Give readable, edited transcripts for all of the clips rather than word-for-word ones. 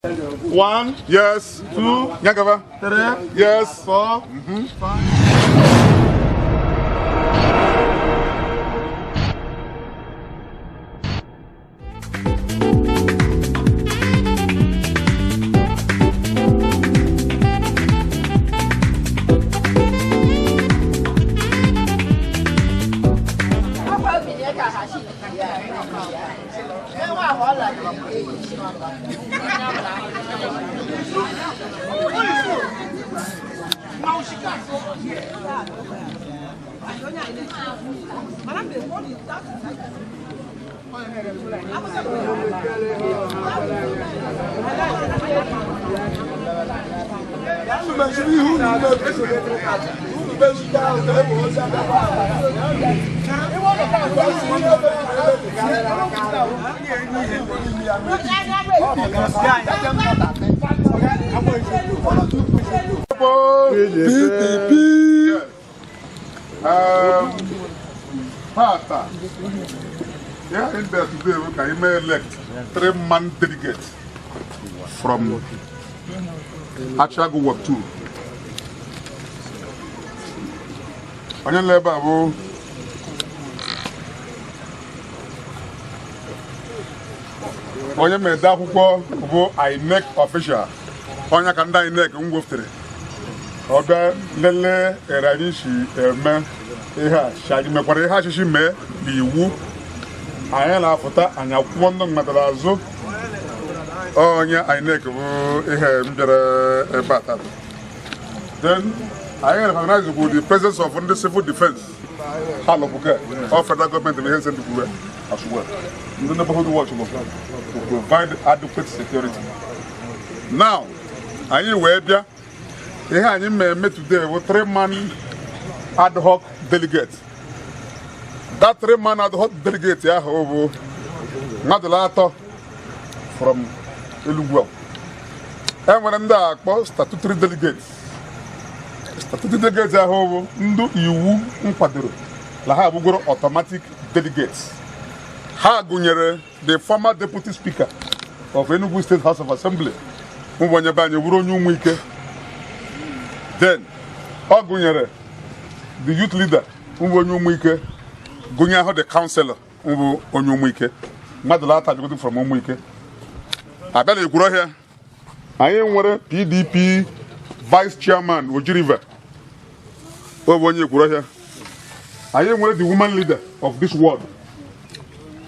1, yes. 2, Yakava. 3, yes. 4, 5. Pata. Yeah, in there today we can elect 3-man delegates from Achi Ward 2. Onye leba bụ onye mede akwụkwọ bụ INEC official. Onye ka ndị INEC ngwoftere. Ọ bịa lele eranishi eme ihe a shaji mekwara ihe achịchị mee n'iwu. Anyị na-afụta anyị akwụkwọ ndị mmadụ azụ. Onye INEC bụ ihe mbịara ebe a. Then I recognize with the presence of the civil defense, or federal government in the health center as well. The neighborhood watch will provide adequate security. Now, I met today with 3-man ad hoc delegates. That 3-man ad hoc delegate, Madalato from Elugwell. And when I'm there, statutory delegates. Statutory delegates are home, Ndu Iwu Nkwadoro. La ha bugoro automatic delegates. Ha gunyere the former deputy speaker of Enugu State House of Assembly. Mbonyabanye wuro nyumwike. Then, gunyere the youth leader, Mbonyumwike. Gunyaho the councillor, Mbonyumwike. Madalata going from Umwike. I bet you grow here. I am one PDP vice chairman Ojiriva. Oh, when you grow here. I am one of the woman leader of this ward.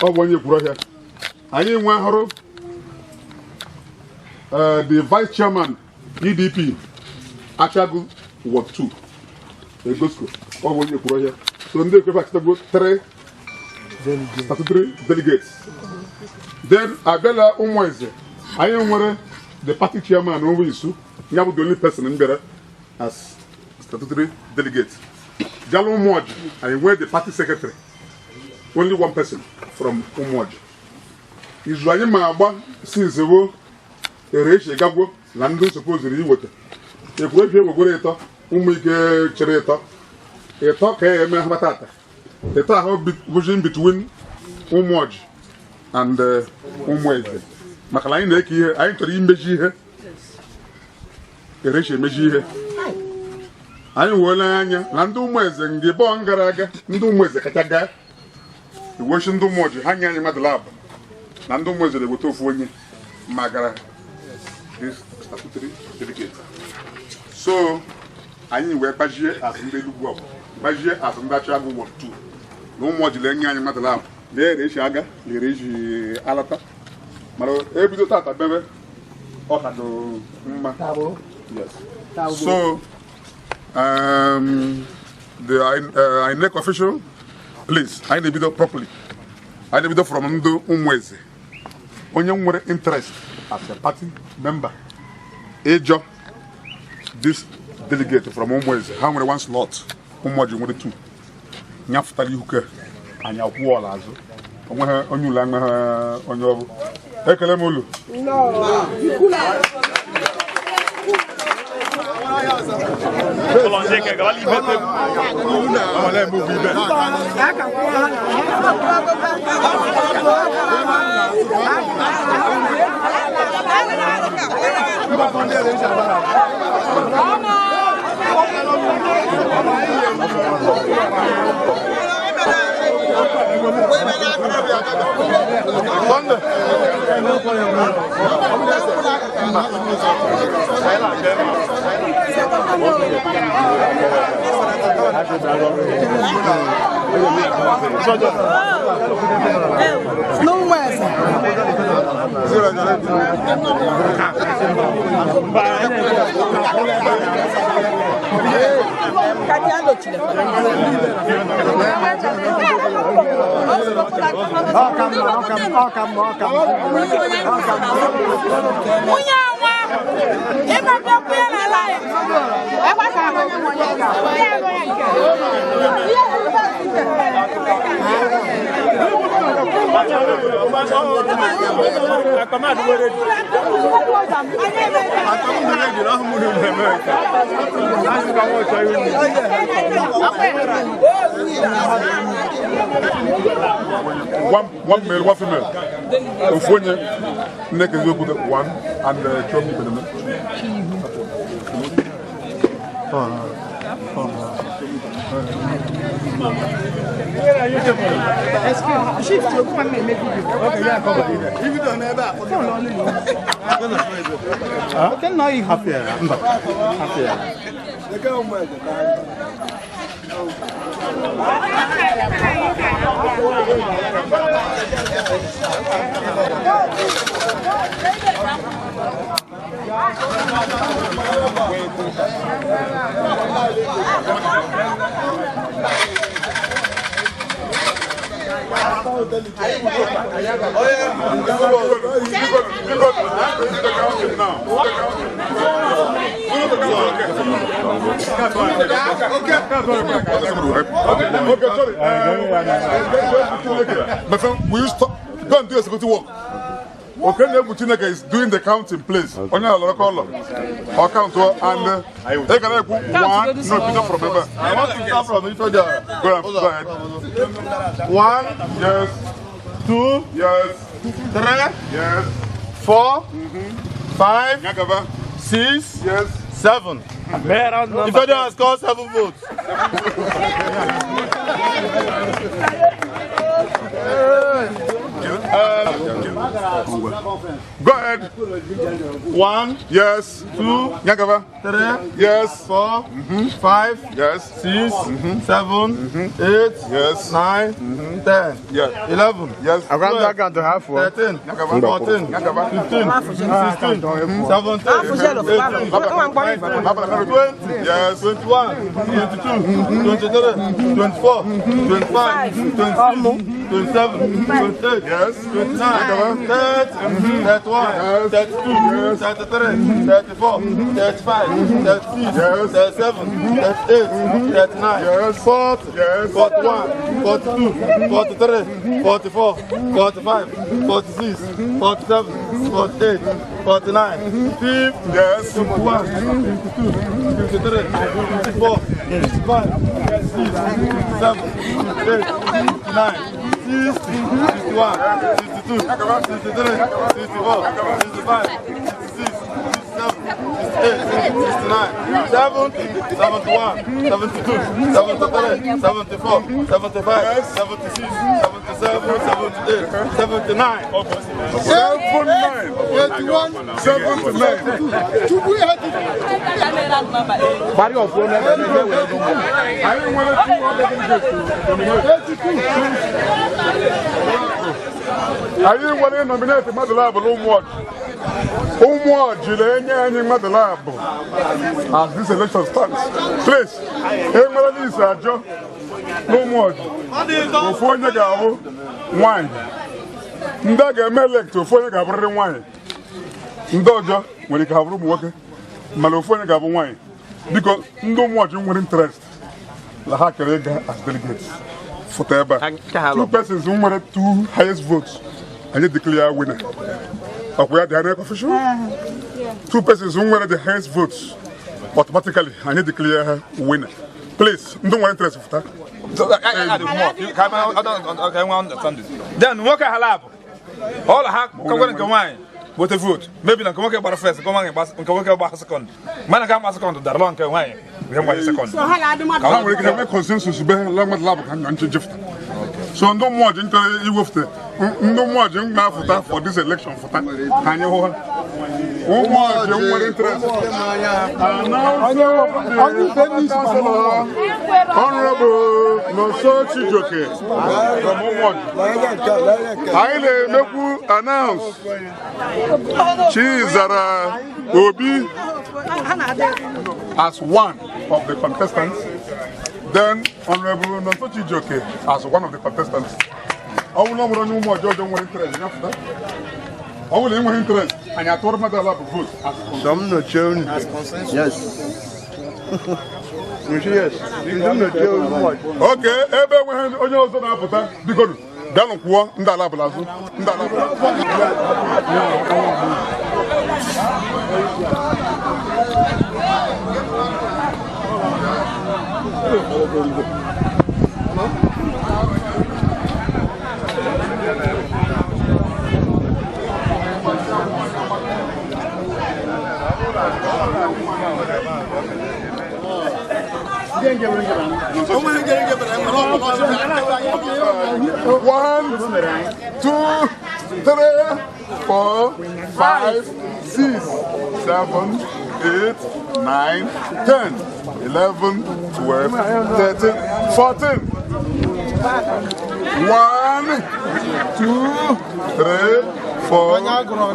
Oh, when you grow here. I am one the vice chairman PDP Achi Ward 2. Oh, when you grow here. So, they go back to the 3 statutory delegates. Then Abella Umweze. I am one the party chairman over Isu. You have the only person in there as statutory delegate. Jalo Umwaji, I wear the party secretary. Only one person from Umwaji. Israel Maba since the war, a race a gabo, London supposedly water. A great deal of Goreta, Umike Chereta, a talk a Mahatata. A talk vision between Umwaji and Umweze. Makalain here, I enter in Beji. Ereche meji anyị wole anya na ndị ụmụeze ndị bo ngara aga ndị ụmụeze kachaga iwochi ndị ụmụoji ha anya anyị madlab na ndị ụmụeze na-eweta ofu onye magara this statutory delegate. So anyị wee gbajie as ndị Elugwu ọbụ gbajie as ndị Achi Ward 2 na ụmụoji le anya anyị madlab na-erechi aga na-erechi alata mara ebido tata bebe ọ ka do mma. Yes. So, the INEC official, please, I need to do properly. I need to do from Ndo Umweze. When you have interest as a party member, Ejo, this delegate from Umweze, how many one slot? Umwaji with 2. Nyafta Yuke, and your wall as on your language on your Ekelemulu. No. One male, one female. Neck is one and chop Shift to come and make video. Okay, yeah, come on. If you don't have that, okay, now you happy. Happy. My friend, will you stop? Go and do a security work. Okay, Butineka is doing the counting, please. On your local or count and they can have one. No, not from the I want to start from it. Go ahead. 1, yes. 2, yes. 3, yes. 4, 5, 6, yes. 7. If I don't score 7 votes. Go ahead. 1, yes. 2, 3, yes. 4, 5, yes. 6, 7, 8, yes. 9, 10, yes. 11, yes. Around that count to have 13, 14, 15, 16, 17, 18, 20, yes. 21, 22, 23, 24, 25, 26, 27, 28, yes. 29, 30, 31, 32, 33, 34, 35, 36, 37, 38, 39, 40, 41, 42, 43, 44, 45, 46, 47, 48, 49, 50, 51, 52, 53, 54, 55, 56, 57, 58, 59, 60, 61, 62, 63, 64, 65, 66, 68, 69, 70, 71, 72, 73, 74, 75, 76, 77, 78, 79, 79, 79. Body of one. I didn't want to nominate Madalab Homework, Julian, and Madalab as this election starts. Please, Emily is a job. No more. Before you go, wine. Ndaga melek to for you go wine. Ndojo, when you have room working, Malofone go wine. Because no more you want interest. La Hakarega as delegates. For Teba. 2 persons who wanted 2 highest votes. And you declare winner. But we are the official. 2 persons who wanted the highest votes. Automatically, and you declare winner. Please, don't want interest for that. So I more. You come out. I don't understand this. Then what can halab? All have come wine. What a vote. Maybe not come about first, come on and come about second. Man, come second, the long way. We have second. So how do you Can we make consensus? Be long with lab can shift. So no more into you with the no more for this election for can you hold? One more interest. Honorable Noso Chijoke from I announce Chizara Obi as one of the contestants. Then Honorable Noso Chijoke as one of the contestants. I will not run more judge on interest. I will in interest. And I told my lab vote. Some not shown. Yes. Yes. Okay, ebe onye ọzọ na-apụta biko bịanụ kwuo ndị ala azụ ndị ala One, two, three, 4, 5, 6, 7, 8, 9, 10, 11, 12, 13, 14. 1, 2, 3, 4,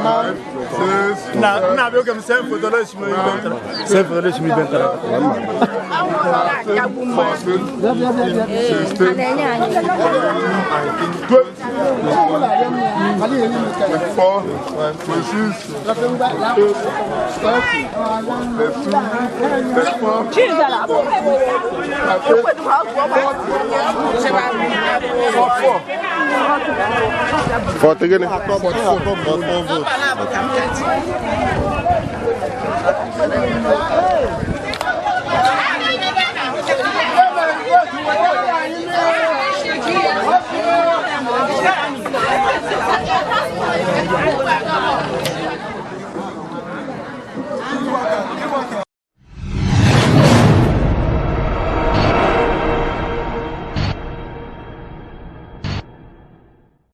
5, 6. Now we can send for the last minute. Send for the last minute. 14, 16, 24, 26, 44.